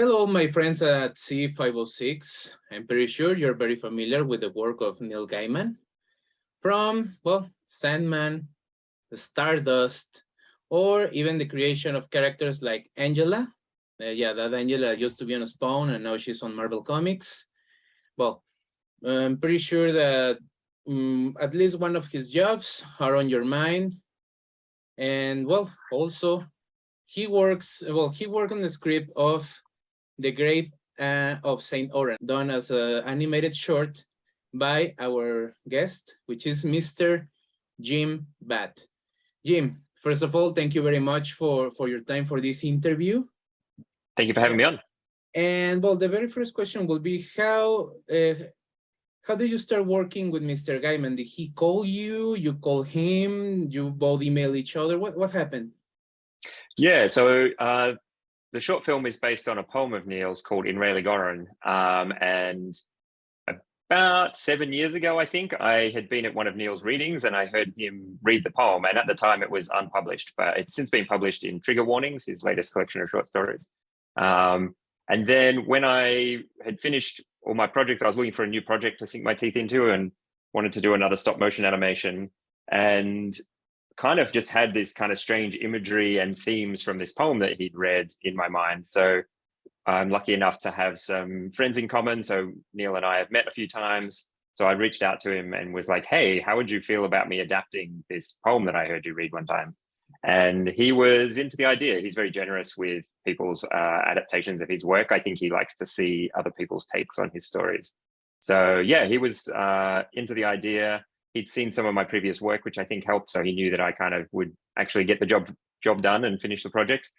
Hello, my friends at C506. I'm pretty sure you're very familiar with the work of Neil Gaiman. From, well, Sandman, Stardust, or even the creation of characters like Angela. That Angela used to be on Spawn and now she's on Marvel Comics. Well, I'm pretty sure that at least one of his jobs are on your mind. And well, also, he worked on the script of The Grave of Saint Oran, done as an animated short by our guest, which is Mr. Jim Batt. Jim, first of all, thank you very much for your time for this interview. Thank you for having me on. And well, the very first question will be how did you start working with Mr. Gaiman? Did he call you? You call him? You both email each other? What happened? Yeah, so the short film is based on a poem of Neil's called Oran. And about 7 years ago, I think, I had been at one of Neil's readings and I heard him read the poem. And at the time it was unpublished, but it's since been published in Trigger Warnings, his latest collection of short stories. And then when I had finished all my projects, I was looking for a new project to sink my teeth into and wanted to do another stop motion animation. And kind of just had this kind of strange imagery and themes from this poem that he'd read in my mind. So I'm lucky enough to have some friends in common. So Neil and I have met a few times. So I reached out to him and was like, hey, how would you feel about me adapting this poem that I heard you read one time? And he was into the idea. He's very generous with people's adaptations of his work. I think he likes to see other people's takes on his stories. So yeah, he was into the idea. He'd seen some of my previous work, which I think helped. So he knew that I kind of would actually get the job done and finish the project.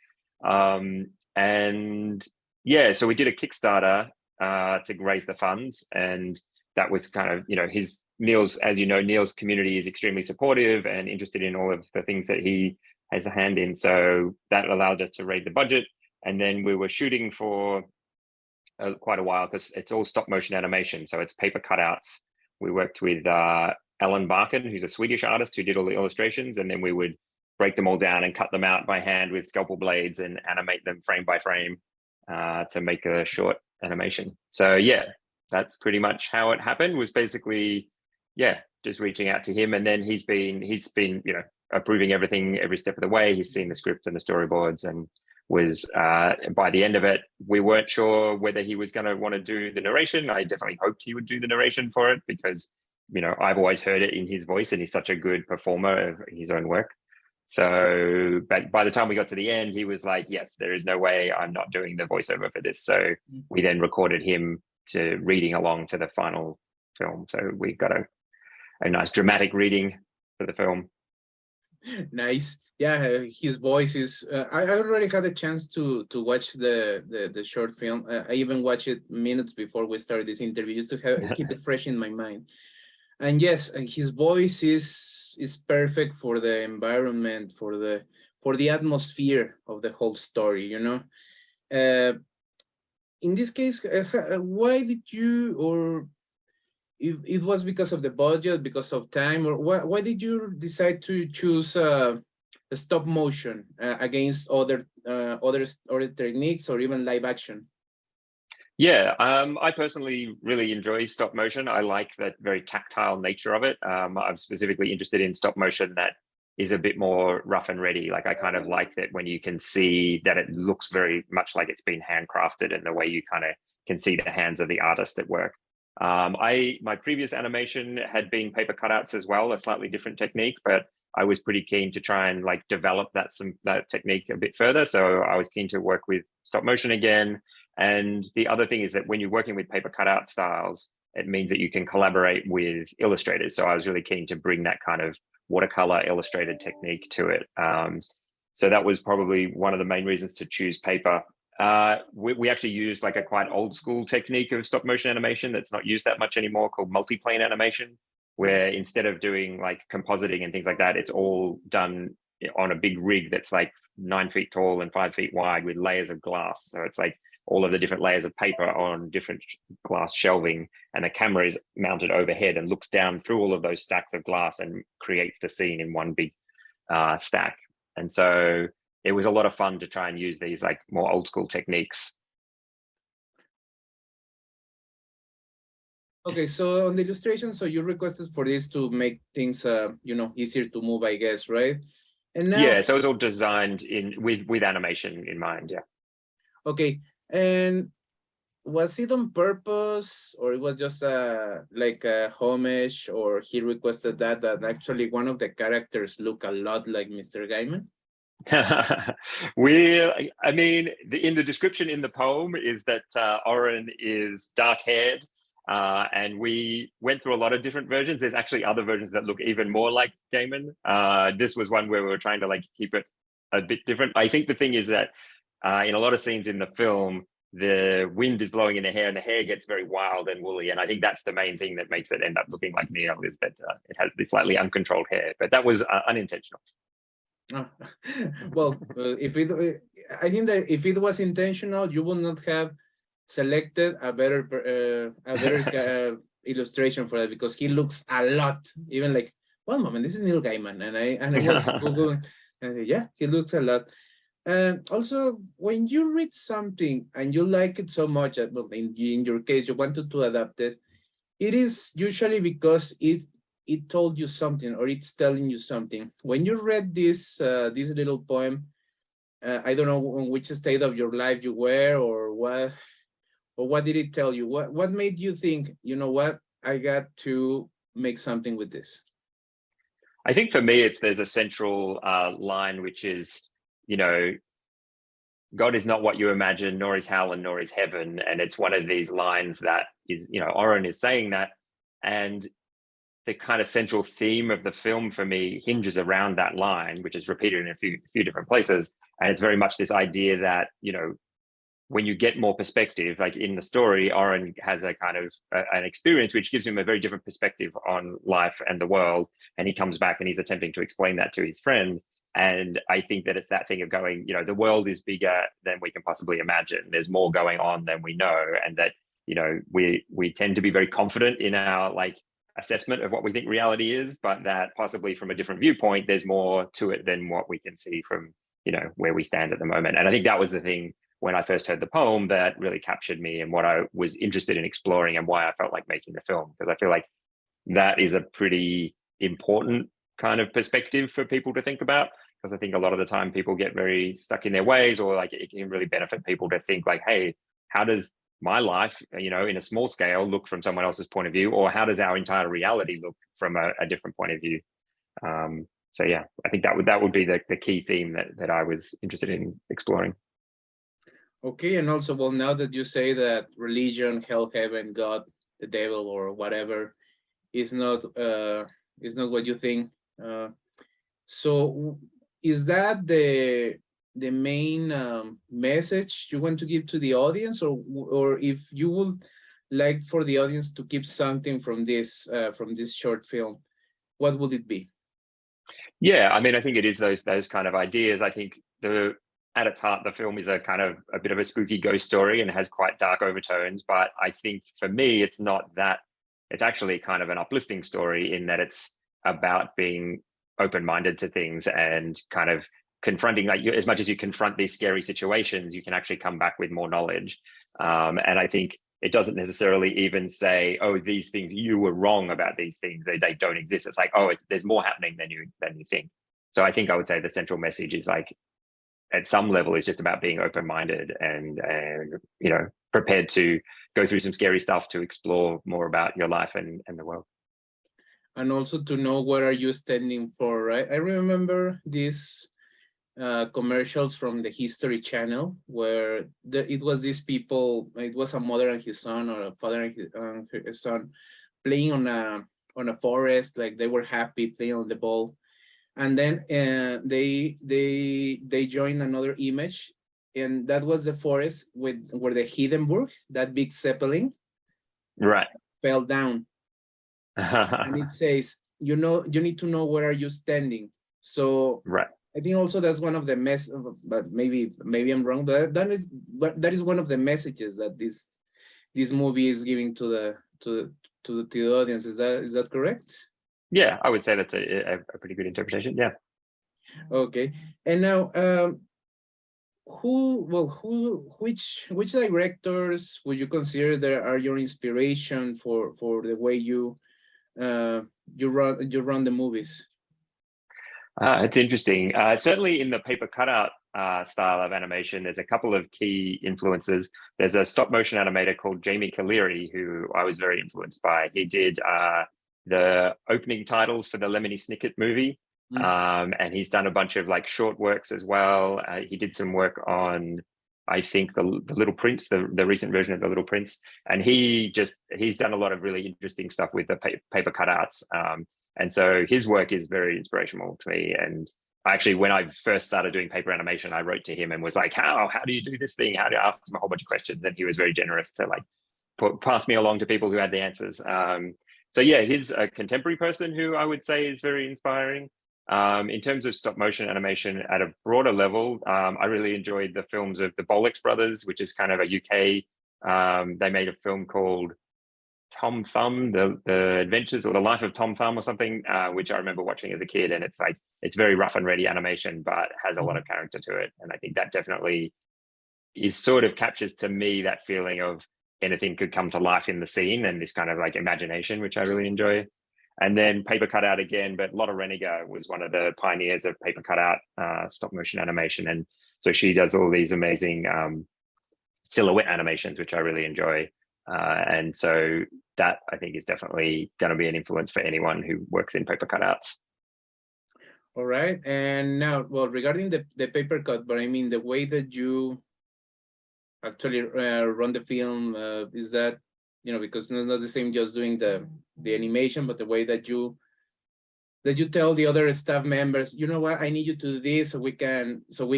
And yeah, so we did a Kickstarter to raise the funds. And that was kind of, Neil's community is extremely supportive and interested in all of the things that he has a hand in. So that allowed us to raise the budget. And then we were shooting for quite a while because it's all stop motion animation. So it's paper cutouts. We worked with Ellen Barkin, who's a Swedish artist who did all the illustrations, and then we would break them all down and cut them out by hand with scalpel blades and animate them frame by frame to make a short animation. So yeah, that's pretty much how it happened. Was basically, yeah, just reaching out to him, and then he's been approving everything every step of the way. He's seen the script and the storyboards, and was by the end of it, we weren't sure whether he was going to want to do the narration. I definitely hoped he would do the narration for it because I've always heard it in his voice and he's such a good performer of his own work. So but by the time we got to the end, he was like, yes, there is no way I'm not doing the voiceover for this. So we then recorded him to reading along to the final film. So we got a nice dramatic reading for the film. Nice. Yeah, his voice is I already had a chance to watch the short film. I even watched it minutes before we started this interview just to keep it fresh in my mind. And yes, his voice is perfect for the environment, for the atmosphere of the whole story, in this case, why did you, or if it was because of the budget, because of time, or why did you decide to choose stop motion against other techniques or even live action? Yeah, I personally really enjoy stop motion. I like that very tactile nature of it. I'm specifically interested in stop motion that is a bit more rough and ready. Like I kind of like that when you can see that it looks very much like it's been handcrafted and the way you kind of can see the hands of the artist at work. My previous animation had been paper cutouts as well, a slightly different technique, but I was pretty keen to try and like develop that technique a bit further. So I was keen to work with stop motion again. And the other thing is that when you're working with paper cutout styles, it means that you can collaborate with illustrators. So I was really keen to bring that kind of watercolor illustrated technique to it. So that was probably one of the main reasons to choose paper. We actually used like a quite old school technique of stop motion animation that's not used that much anymore called multiplane animation, where instead of doing like compositing and things like that, it's all done on a big rig that's like 9 feet tall and 5 feet wide with layers of glass. So it's like all of the different layers of paper on different glass shelving, and the camera is mounted overhead and looks down through all of those stacks of glass and creates the scene in one big stack. And so it was a lot of fun to try and use these like more old school techniques Okay, so on the illustration, so you requested for this to make things, easier to move, I guess, right? And now, Yeah, so it's all designed in with animation in mind. Yeah. okay, and was it on purpose, or it was just like a homage, or he requested that actually one of the characters look a lot like Mr. Gaiman? I mean, in the description in the poem is that Oran is dark-haired, and we went through a lot of different versions. There's actually other versions that look even more like Gaiman. This was one where we were trying to like keep it a bit different. I think the thing is that in a lot of scenes in the film, the wind is blowing in the hair and the hair gets very wild and woolly. And I think that's the main thing that makes it end up looking like Neil, is that it has this slightly uncontrolled hair. But that was unintentional. Well, I think that if it was intentional, you would not have selected a better illustration for that, because he looks a lot, even like, one moment, this is Neil Gaiman, and I was Googling, and yeah, he looks a lot. And also, when you read something and you like it so much, well, in your case, you wanted to adapt it, it is usually because it told you something, or it's telling you something. When you read this little poem, I don't know in which state of your life you were, or what did it tell you? What made you think, you know what, I got to make something with this? I think for me, there's a central line, which is, God is not what you imagine, nor is hell, and nor is heaven. And it's one of these lines that is, Oran is saying that. And the kind of central theme of the film for me hinges around that line, which is repeated in a few different places. And it's very much this idea that, when you get more perspective, like in the story, Oran has a kind of an experience which gives him a very different perspective on life and the world. And he comes back and he's attempting to explain that to his friend. And I think that it's that thing of going, the world is bigger than we can possibly imagine. There's more going on than we know. And that, we tend to be very confident in our like assessment of what we think reality is, but that possibly from a different viewpoint, there's more to it than what we can see from, where we stand at the moment. And I think that was the thing when I first heard the poem that really captured me and what I was interested in exploring and why I felt like making the film, because I feel like that is a pretty important kind of perspective for people to think about, because I think a lot of the time people get very stuck in their ways, or like it can really benefit people to think like, hey, how does my life, in a small scale look from someone else's point of view, or how does our entire reality look from a different point of view? So yeah, I think that would be the key theme that I was interested in exploring. Okay, and also, well, now that you say that religion, hell, heaven, God, the devil, or whatever is not what you think. So is that the main message you want to give to the audience, or if you would like for the audience to keep something from this short film, what would it be? Yeah, I mean, I think it is those kind of ideas. I think at its heart, the film is a kind of a bit of a spooky ghost story and has quite dark overtones. But I think for me, it's not that. It's actually kind of an uplifting story in that it's about being open-minded to things and kind of confronting, like, as much as you confront these scary situations, you can actually come back with more knowledge. And I think it doesn't necessarily even say, oh, these things, you were wrong about these things, they don't exist. It's like, oh, there's more happening than you think. So I think I would say the central message is like, at some level, it's just about being open-minded and prepared to go through some scary stuff to explore more about your life and the world. And also to know what are you standing for, right? I remember these commercials from the History Channel where it was these people, it was a mother and his son, or a father and his son, playing on a forest, like they were happy playing on the ball. And then they joined another image, and that was the forest where the Hindenburg, that big Zeppelin, right, fell down. And it says, you need to know where are you standing. So right. I think also that's one of the but maybe I'm wrong, but that is one of the messages that this movie is giving to the audience. Is that correct? Yeah, I would say that's a pretty good interpretation. Yeah. Okay. And now, which directors would you consider that are your inspiration for the way you run the movies? It's interesting. Certainly in the paper cutout style of animation, there's a couple of key influences. There's a stop motion animator called Jamie Kaleri, who I was very influenced by. He did the opening titles for the Lemony Snicket movie. And he's done a bunch of like short works as well. He did some work on, I think, the Little Prince, the recent version of the Little Prince. And he's done a lot of really interesting stuff with the paper cutouts. And so his work is very inspirational to me. And actually, when I first started doing paper animation, I wrote to him and was like, how do you do this thing? How do I ask him a whole bunch of questions? And he was very generous to like pass me along to people who had the answers. So yeah, he's a contemporary person who I would say is very inspiring. In terms of stop motion animation at a broader level, I really enjoyed the films of the Bolex brothers, which is kind of a UK. They made a film called Tom Thumb, the Adventures or the Life of Tom Thumb or something, which I remember watching as a kid. And it's very rough and ready animation, but has a lot of character to it. And I think that definitely is sort of captures to me that feeling of anything could come to life in the scene and this kind of like imagination, which I really enjoy. And then paper cutout again, but Lotte Reniger was one of the pioneers of paper cutout stop motion animation. And so she does all these amazing silhouette animations, which I really enjoy. And so that I think is definitely going to be an influence for anyone who works in paper cutouts. All right. And now, well, regarding the paper cut, but I mean, the way that you actually run the film, is that, because it's not the same just doing the animation, but the way that you tell the other staff members, you know what, I need you to do this so we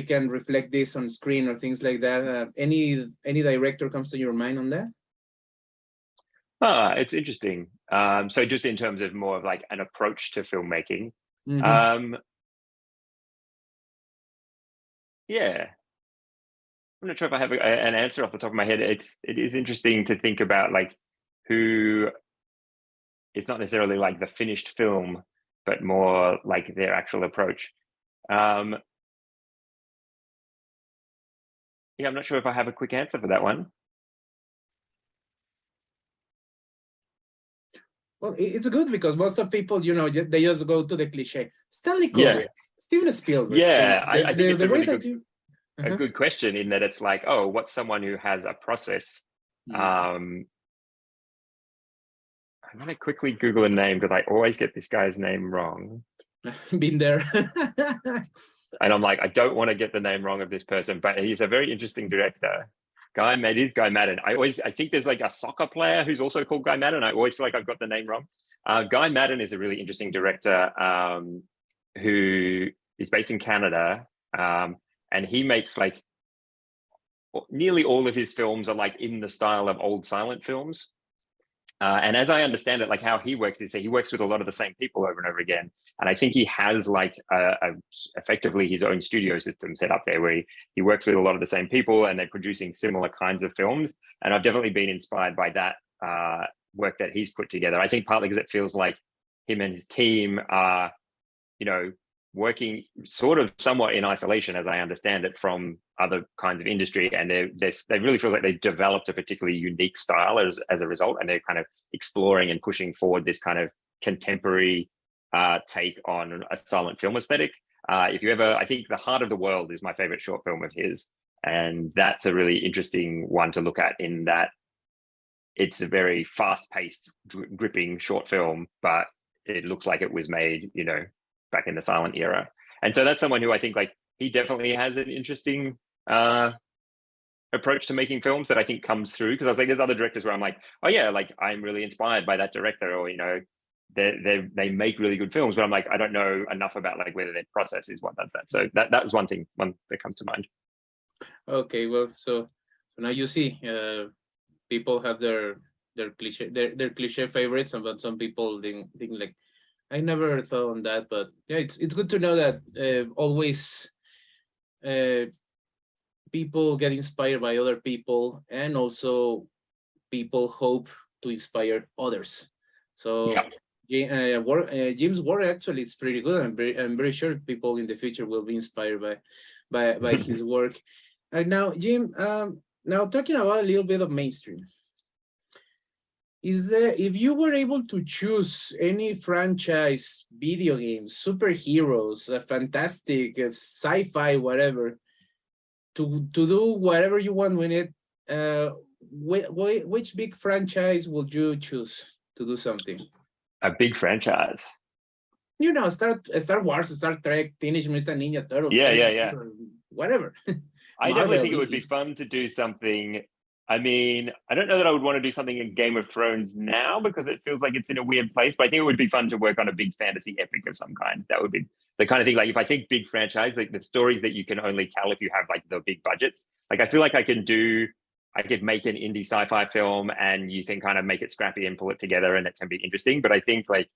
can reflect this on screen or things like that. Any director comes to your mind on that? It's interesting. So just in terms of more of like an approach to filmmaking, yeah, I'm not sure if I have an answer off the top of my head. It is interesting to think about like who, it's not necessarily like the finished film, but more like their actual approach. Yeah, I'm not sure if I have a quick answer for that one. Well, it's good because most of people, they just go to the cliche. Stanley Kubrick, Steven Spielberg. Yeah, so I think it's a really good, a good question in that it's like, oh, what's someone who has a process? I'm going to quickly Google a name because I always get this guy's name wrong. Been there. And I'm like, I don't want to get the name wrong of this person, but he's a very interesting director. Guy Madden. I think there's like a soccer player who's also called Guy Madden. I always feel like I've got the name wrong. Guy Madden is a really interesting director who is based in Canada. And he makes like nearly all of his films are like in the style of old silent films. And as I understand it, like how he works is that he works with a lot of the same people over and over again. And I think he has like effectively his own studio system set up there where he works with a lot of the same people and they're producing similar kinds of films. And I've definitely been inspired by that work that he's put together. I think partly because it feels like him and his team are, working sort of somewhat in isolation, as I understand it, from other kinds of industry. And they really feel like they developed a particularly unique style as a result. And they're kind of exploring and pushing forward this kind of contemporary take on a silent film aesthetic. If you ever, I think The Heart of the World is my favorite short film of his. And that's a really interesting one to look at in that it's a very fast-paced, gripping short film, but it looks like it was made, back in the silent era. And so that's someone who I think like he definitely has an interesting approach to making films that I think comes through, because I was like, there's other directors where I'm like, oh yeah, like I'm really inspired by that director, or they make really good films, but I'm like, I don't know enough about like whether their process is what does that. So that was one that comes to mind. Okay, well, so now you see people have their cliche favorites, but some people think like, I never thought on that, but yeah, it's good to know that always people get inspired by other people, and also people hope to inspire others. So Jim's work actually is pretty good. I'm very sure people in the future will be inspired by his work. Now, Jim, now talking about a little bit of mainstream. Is there, if you were able to choose any franchise, video games, superheroes, fantastic, sci-fi, whatever, to do whatever you want with it, which big franchise would you choose to do something? A big franchise. You know, Star Wars, Star Trek, Teenage Mutant Ninja Turtles. Yeah. Whatever. I Marvel, definitely think it would easy. be fun to do something. I mean, I don't know that I would want to do something in Game of Thrones now because it feels like it's in a weird place, but I think it would be fun to work on a big fantasy epic of some kind. That would be the kind of thing, like if I think big franchise, like the stories that you can only tell if you have like the big budgets. Like I feel like I could make an indie sci-fi film and you can kind of make it scrappy and pull it together and it can be interesting. But I think like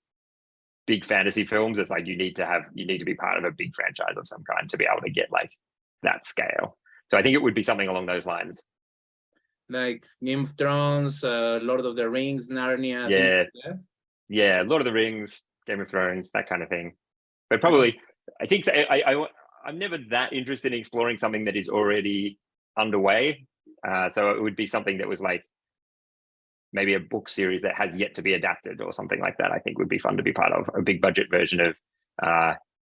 big fantasy films, it's like you need to be part of a big franchise of some kind to be able to get like that scale. So I think it would be something along those lines. Like Game of Thrones, Lord of the Rings, Narnia, Yeah. things like that. Yeah, Lord of the Rings, Game of Thrones, that kind of thing. But probably, I think so, I'm never that interested in exploring something that is already underway. So it would be something that was like maybe a book series that has yet to be adapted or something like that. I think would be fun to be part of a big budget version of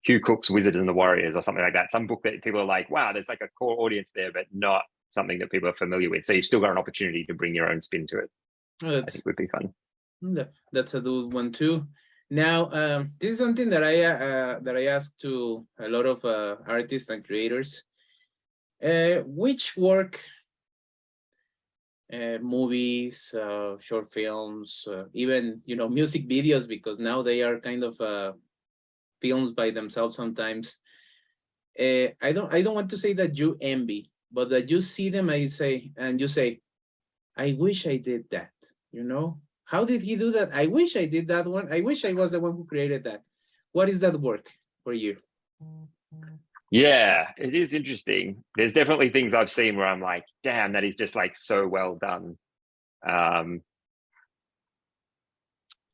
Hugh Cook's Wizards and the Warriors or something like that. Some book that people are like, wow, there's like a core audience there, but not something that people are familiar with. So you've still got an opportunity to bring your own spin to it. I think would be fun. That's a good one too. Now, this is something that I ask to a lot of artists and creators. Which work, movies, short films, even music videos, because now they are kind of films by themselves sometimes. I don't want to say that you envy, but that you see them, and you say, I wish I did that. How did he do that? I wish I did that one. I wish I was the one who created that. What is that work for you? Yeah, it is interesting. There's definitely things I've seen where I'm like, damn, that is just like so well done.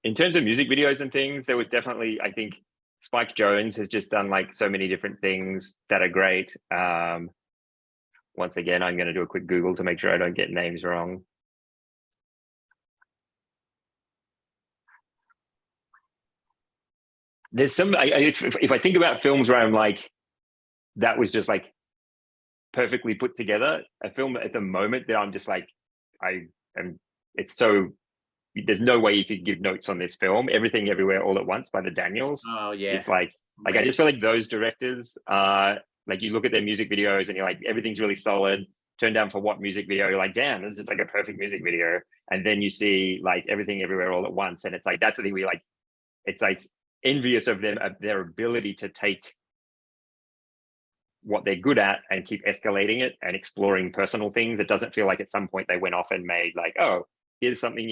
In terms of music videos and things, there was definitely, I think Spike Jonze has just done like so many different things that are great. Once again, I'm going to do a quick Google to make sure I don't get names wrong. There's some, if I think about films where I'm like, that was just like perfectly put together, a film at the moment that I'm just like, it's so, there's no way you could give notes on this film, Everything Everywhere All at Once by the Daniels. Oh yeah. It's like I just feel like those directors, like you look at their music videos and you're like, everything's really solid. Turn Down for What music video, you're like, damn, this is like a perfect music video. And then you see like Everything Everywhere All at Once, and it's like, that's the thing we like, it's like envious of them, of their ability to take what they're good at and keep escalating it and exploring personal things. It doesn't feel like at some point they went off and made like, oh, here's something,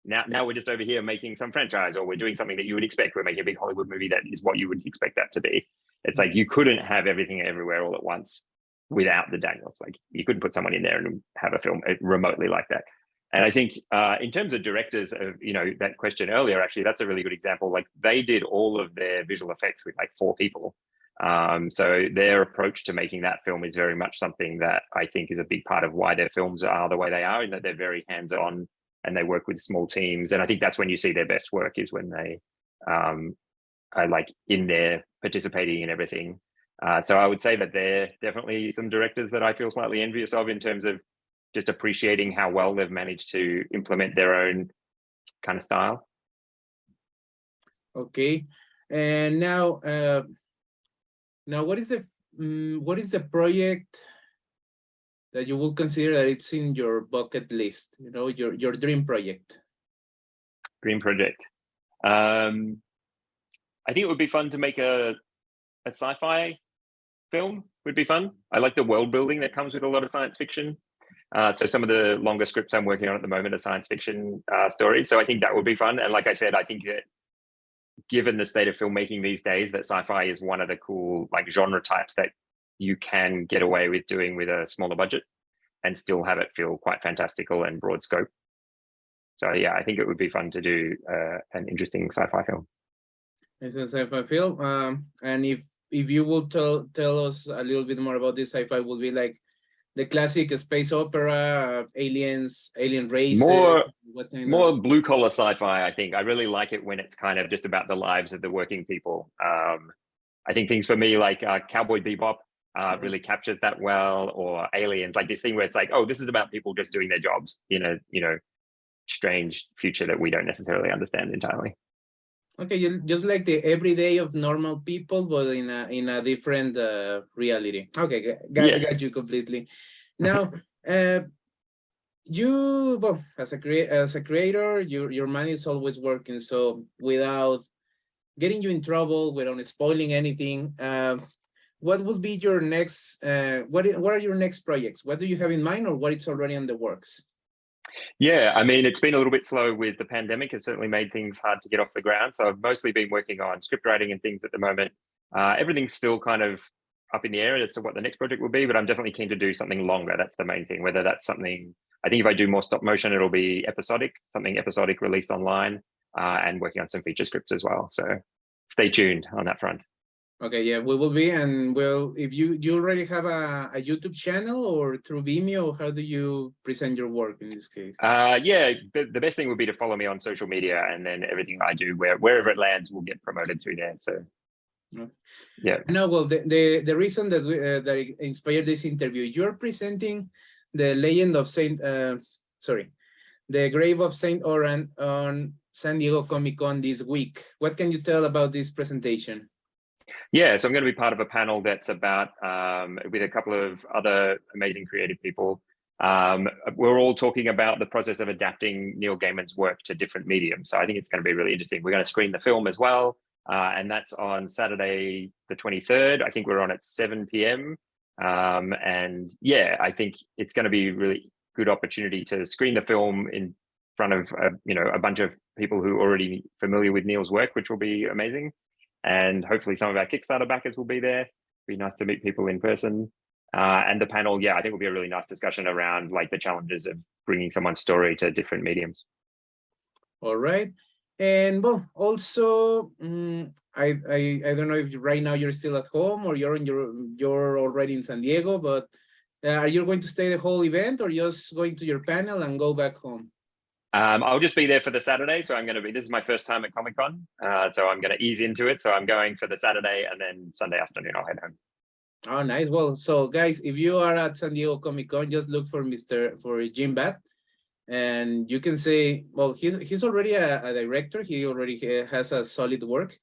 now we're just over here making some franchise, or we're doing something that you would expect. We're making a big Hollywood movie that is what you would expect that to be. It's like you couldn't have Everything Everywhere All at Once without the Daniels. Like you couldn't put someone in there and have a film remotely like that. And I think in terms of directors, that question earlier, actually, that's a really good example. Like they did all of their visual effects with like 4 people. So their approach to making that film is very much something that I think is a big part of why their films are the way they are, in that they're very hands-on and they work with small teams. And I think that's when you see their best work, is when they are like in there participating in everything. So I would say that they're definitely some directors that I feel slightly envious of in terms of just appreciating how well they've managed to implement their own kind of style. Okay, and now, what is the project that you will consider that it's in your bucket list? Your dream project. Dream project. I think it would be fun to make a sci-fi film. Would be fun. I like the world building that comes with a lot of science fiction. So some of the longer scripts I'm working on at the moment are science fiction stories. So I think that would be fun. And like I said, I think that given the state of filmmaking these days, that sci-fi is one of the cool like genre types that you can get away with doing with a smaller budget and still have it feel quite fantastical and broad scope. So yeah, I think it would be fun to do an interesting sci-fi film. It's a sci-fi film. And if you will tell us a little bit more about this, sci-fi will be like the classic space opera, aliens, alien races? More What kind more of? blue collar sci-fi, I think. I really like it when it's kind of just about the lives of the working people. I think things for me like Cowboy Bebop really captures that well, or Aliens, like this thing where it's like, oh, this is about people just doing their jobs in a strange future that we don't necessarily understand entirely. Okay, just like the everyday of normal people, but in a different reality. Okay, got you completely. Now, well, as a creator, your mind is always working. So without getting you in trouble, without spoiling anything, what would be your next? What are your next projects? What do you have in mind, or what is already in the works? Yeah, I mean, it's been a little bit slow with the pandemic. It's certainly made things hard to get off the ground. So I've mostly been working on script writing and things at the moment. Everything's still kind of up in the air as to what the next project will be, but I'm definitely keen to do something longer. That's the main thing. Whether that's something, I think if I do more stop motion, it'll be something episodic released online, and working on some feature scripts as well. So stay tuned on that front. Okay, yeah, we will be, and well, if you already have a YouTube channel or through Vimeo, how do you present your work in this case? Yeah, the best thing would be to follow me on social media, and then everything I do, wherever it lands, will get promoted through there. So, yeah. No, well, the reason that that inspired this interview, you're presenting the legend of the grave of Saint Oran on San Diego Comic-Con this week. What can you tell about this presentation? Yeah, so I'm going to be part of a panel that's about with a couple of other amazing creative people. We're all talking about the process of adapting Neil Gaiman's work to different mediums. So I think it's going to be really interesting. We're going to screen the film as well, and that's on Saturday the 23rd. I think we're on at 7 p.m. And yeah, I think it's going to be a really good opportunity to screen the film in front of a bunch of people who are already familiar with Neil's work, which will be amazing. And hopefully some of our Kickstarter backers will be there. Be nice to meet people in person. And the panel, yeah, I think will be a really nice discussion around like the challenges of bringing someone's story to different mediums. All right. And well, also, I don't know if right now you're still at home or you're already in San Diego, but are you going to stay the whole event or just going to your panel and go back home? I'll just be there for the Saturday. So this is my first time at Comic-Con. So I'm going to ease into it. So I'm going for the Saturday, and then Sunday afternoon, I'll head home. Oh, nice. Well, so guys, if you are at San Diego Comic-Con, just look for Jim Batt, and you can say, well, he's already a director. He already has a solid work,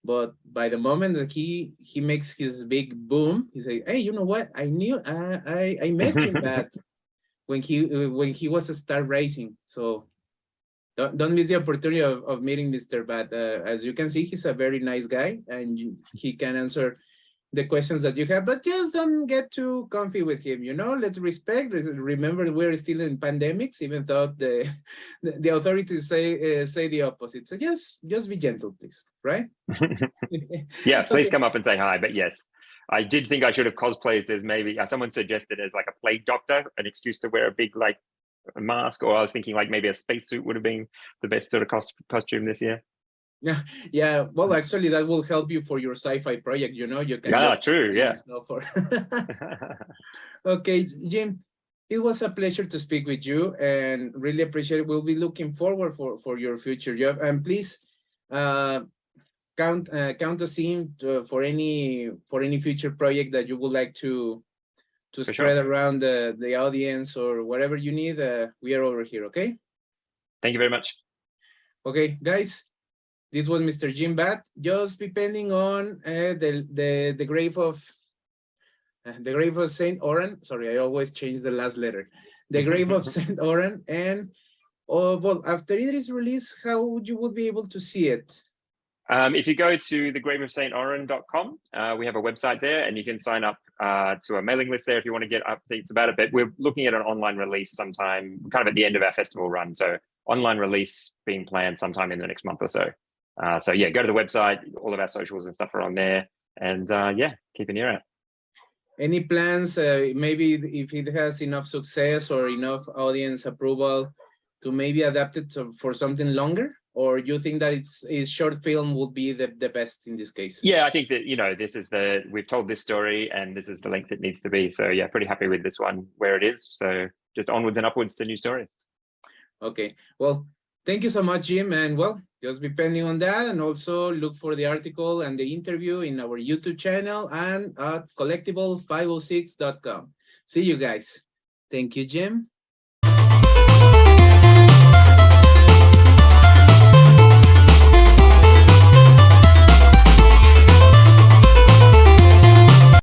but by the moment that he makes his big boom, he say, hey, you know what? I met Jim Batt when he was a star racing. So don't miss the opportunity of meeting Mr. Batt. As you can see, he's a very nice guy, and he can answer the questions that you have, but just don't get too comfy with him. Let's respect. Remember, we're still in pandemics, even though the authorities say the opposite. So just be gentle, please. Right? Yeah, please come up and say hi. But yes, I did think I should have cosplayed as maybe someone suggested as like a plague doctor, an excuse to wear a big like a mask, or I was thinking like maybe a spacesuit would have been the best sort of costume this year. Yeah. Well, actually, that will help you for your sci-fi project. You can. Yeah, true. Yeah. Okay, Jim, it was a pleasure to speak with you, and really appreciate it. We'll be looking forward for your future job, and please count us in for any future project that you would like to spread around the audience, or whatever you need. We are over here. Okay. Thank you very much. Okay, guys. This was Mr. Jim Batt. Just depending on the grave of Saint Oran. Sorry, I always change the last letter. The grave of Saint Oran, and well, after it is released, how would you be able to see it? If you go to thegraveofsaintoran.com, we have a website there, and you can sign up to a mailing list there if you want to get updates about it. But we're looking at an online release sometime, kind of at the end of our festival run. So online release being planned sometime in the next month or so. So yeah, go to the website. All of our socials and stuff are on there, and yeah, keep an ear out. Any plans? Maybe if it has enough success or enough audience approval, to maybe adapt it for something longer, or you think that it's short film would be the best in this case? Yeah, I think that, this is we've told this story and this is the length it needs to be. So yeah, pretty happy with this one where it is. So just onwards and upwards to new stories. Okay, well, thank you so much, Jim. And well, just be pending on that, and also look for the article and the interview in our YouTube channel and at collectible506.com. See you guys. Thank you, Jim.